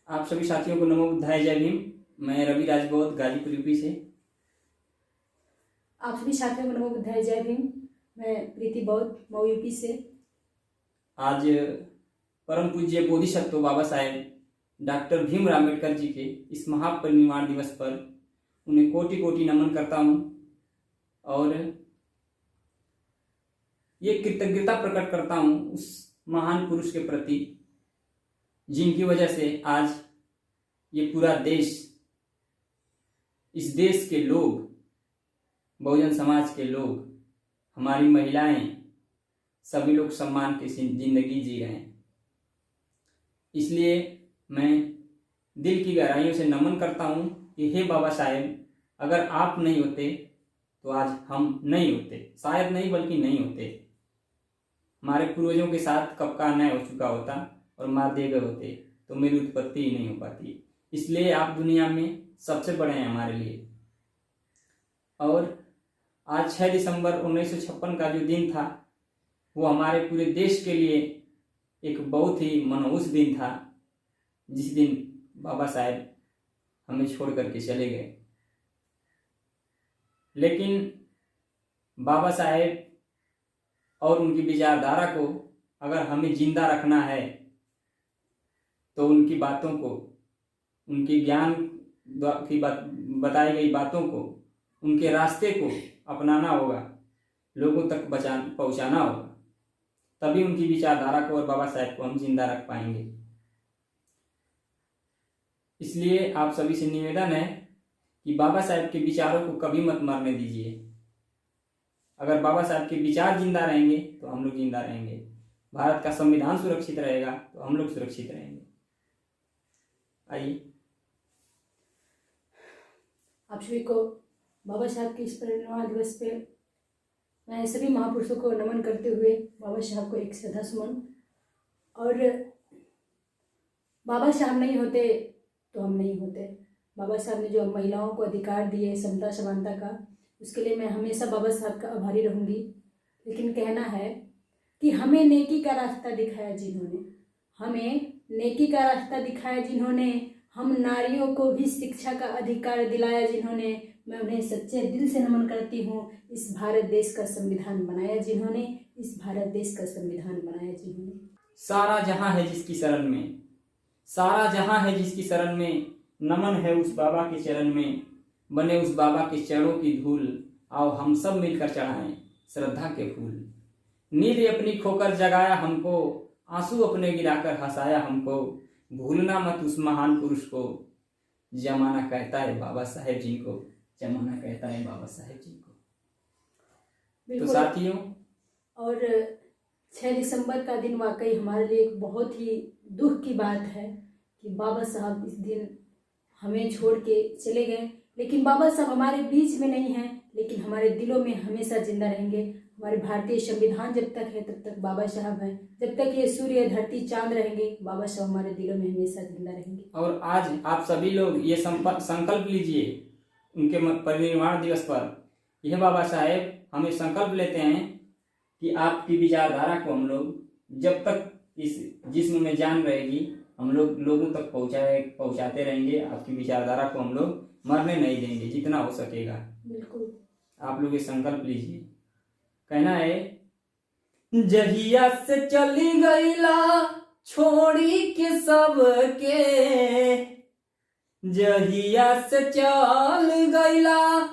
आप सभी साथियों को नमो बुद्धाय, जय भीम। मैं रवि राजबोध, गाजीपुर यूपी से। आप सभी साथियों को नमो बुद्धाय, जय भीम। मैं प्रीति बौद्ध, मऊ यूपी से। आज परम पूज्य बोधिसत्व बाबा साहेब डॉक्टर भीमराव अम्बेडकर जी के इस महापरिनिर्वाण दिवस पर उन्हें कोटि कोटि नमन करता हूँ और ये कृतज्ञता प्रकट करता हूँ उस महान पुरुष के प्रति जिनकी वजह से आज ये पूरा देश, इस देश के लोग, बहुजन समाज के लोग, हमारी महिलाएं, सभी लोग सम्मान की जिंदगी जी रहे हैं। इसलिए मैं दिल की गहराइयों से नमन करता हूँ कि हे बाबा साहेब, अगर आप नहीं होते तो आज हम नहीं होते, शायद नहीं बल्कि नहीं होते। हमारे पूर्वजों के साथ कब का अन्याय हो चुका होता और मार दिए गए होते तो मेरी उत्पत्ति ही नहीं हो पाती। इसलिए आप दुनिया में सबसे बड़े हैं हमारे लिए। और आज 6 दिसंबर 1956 का जो दिन था वो हमारे पूरे देश के लिए एक बहुत ही मनहूस दिन था, जिस दिन बाबा साहेब हमें छोड़ करके चले गए। लेकिन बाबा साहेब और उनकी विचारधारा को अगर हमें जिंदा रखना है तो उनकी बातों को, उनके ज्ञान की बताई गई बातों को, उनके रास्ते को अपनाना होगा, लोगों तक पहुंचाना होगा, तभी उनकी विचारधारा को और बाबा साहेब को हम जिंदा रख पाएंगे। इसलिए आप सभी से निवेदन है कि बाबा साहेब के विचारों को कभी मत मरने दीजिए। अगर बाबा साहेब के विचार जिंदा रहेंगे तो हम लोग जिंदा रहेंगे, भारत का संविधान सुरक्षित रहेगा तो हम लोग सुरक्षित रहेंगे। आइए, आप सभी को बाबा साहब के इस परिनिर्वाण दिवस पे मैं सभी महापुरुषों को नमन करते हुए बाबा साहब को एक श्रद्धा सुमन। और बाबा साहब नहीं होते तो हम नहीं होते। बाबा साहब ने जो महिलाओं को अधिकार दिए, समता समानता का, उसके लिए मैं हमेशा बाबा साहब का आभारी रहूँगी। लेकिन कहना है कि हमें नेकी का रास्ता दिखाया जिन्होंने, हमें नेकी का रास्ता दिखाया जिन्होंने, हम नारियों को भी शिक्षा का अधिकार दिलाया जिन्होंने, मैं उन्हें सच्चे दिल से नमन करती हूँ। इस भारत देश का संविधान बनाया जिन्होंने, इस भारत देश का संविधान बनाया जिन्होंने। सारा जहां है जिसकी शरण में, सारा जहां है जिसकी शरण में, नमन है उस बाबा के चरण में, बने उस बाबा के चरणों की धूल, आओ हम सब मिलकर चढ़ाएं श्रद्धा के फूल। नींद अपनी खोकर जगाया हमको, आंसू अपने गिराकर हंसाया हमको, भूलना मत उस महान पुरुष को, जमाना कहता है बाबा साहेब जी को, जमाना कहता है बाबा साहेब जी को। तो साथियों, और 6 दिसंबर का दिन वाकई हमारे लिए एक बहुत ही दुख की बात है कि बाबा साहब इस दिन हमें छोड़ के चले गए। लेकिन बाबा साहब हमारे बीच में नहीं हैं, लेकिन हमारे दिलों में हमेशा जिंदा रहेंगे। हमारे भारतीय संविधान जब तक है तब तक बाबा साहब हैं, जब तक ये सूर्य धरती चांद रहेंगे बाबा साहब हमारे दिलों में हमेशा जिंदा रहेंगे। और आज आप सभी लोग ये संकल्प लीजिए उनके परिनिर्वाण दिवस पर। यह बाबा साहेब हमें संकल्प लेते हैं कि आपकी विचारधारा को हम लोग जब तक इस जिस्म में जान रहेगी हम लोग लोगों तक पहुंचाते रहेंगे। आपकी विचारधारा को हम लोग मरने नहीं देंगे जितना हो सकेगा। बिल्कुल, आप लोग ये संकल्प लीजिए। कहना है, जहिया से चली गईला छोड़ी के सबके, जहिया से चल गईला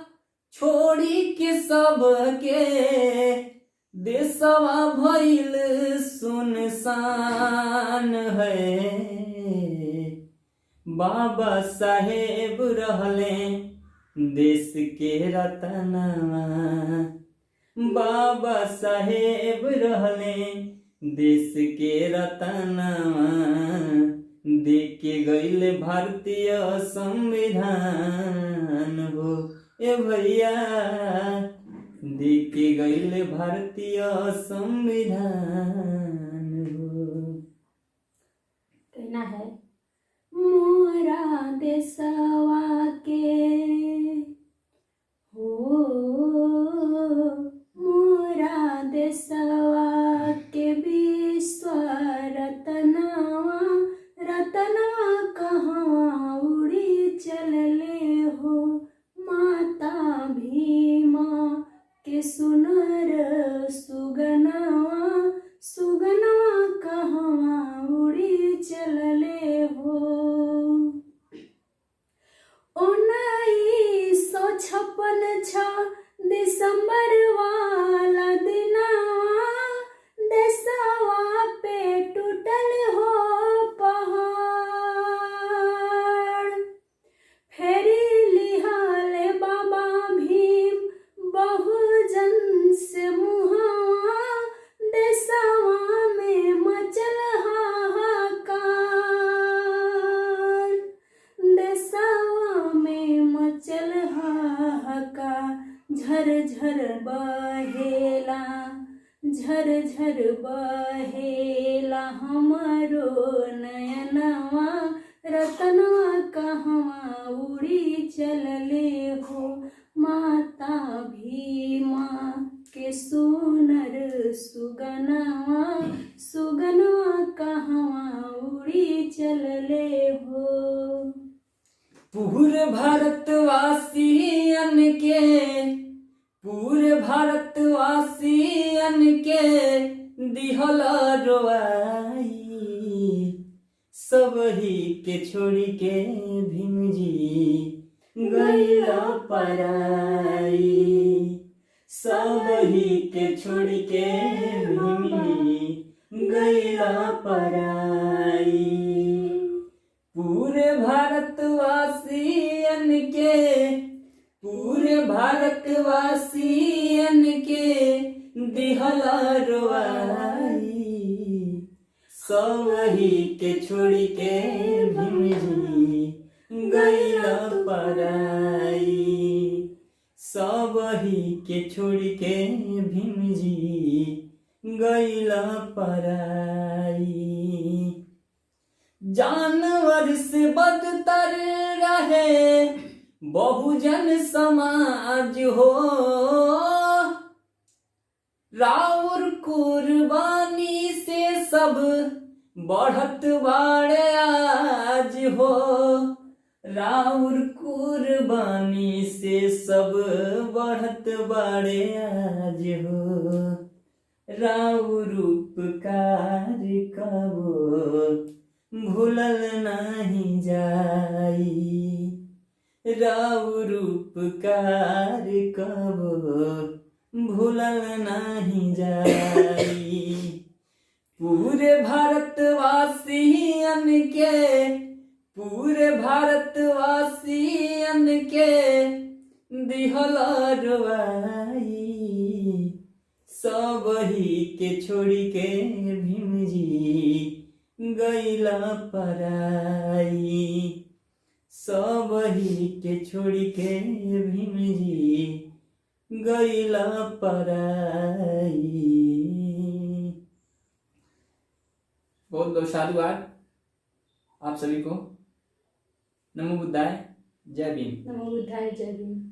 छोड़ी के सबके, देशवा भइल सुनसान है। बाबा साहेब रहले देश के रतनवा, बाबा साहेब रहले देश के रतनवा, देके गईले भारतीय संविधान हो ए भैया, देके गईले भारतीय संविधान हो। कहना है, मोरा देशवा के हो, मोरा देशवा के विश्व रतनवा, रतना कहाँ झर झर बहेला झर झर बहेला हमारो नयनवा रतनवा कहवा उड़ी चलले हो माता भीमा के सुनर सुगनवा सुगनवा कहवा उड़ी चलले हो। पूरे भारतवासियन के दिहल रोआई सबही के छोड़ी के भीम जी गैला पराई सबही के छोड़ी के भीम जी गैला पराई। पूरे भारतवासियन के दिहला रोआई सबही के छोड़ी के भीम जी गैला पराई सबही के छोड़ी के भीम जी गैला पराई। जानवर से बदतर रहे बहुजन समाज हो राउर कुर्बानी से सब बढ़त बाड़े आज हो राउर कुर्बानी से सब बढ़त बाड़े आज हो राउर उपकार कबो भूलल नहीं जाई राउर उपकार कबो भूलल नहीं जाई। पूरे भारतवासियन के दिहल रोआई सबही के छोड़ी के भीम जी गैला पराई सबही के छोड़ी के भीम जी गैला पराई। बहुत बहुत साधुवाद आप सभी को। नमो बुद्धाय जय भीम। नमो बुद्धाय जय भीम।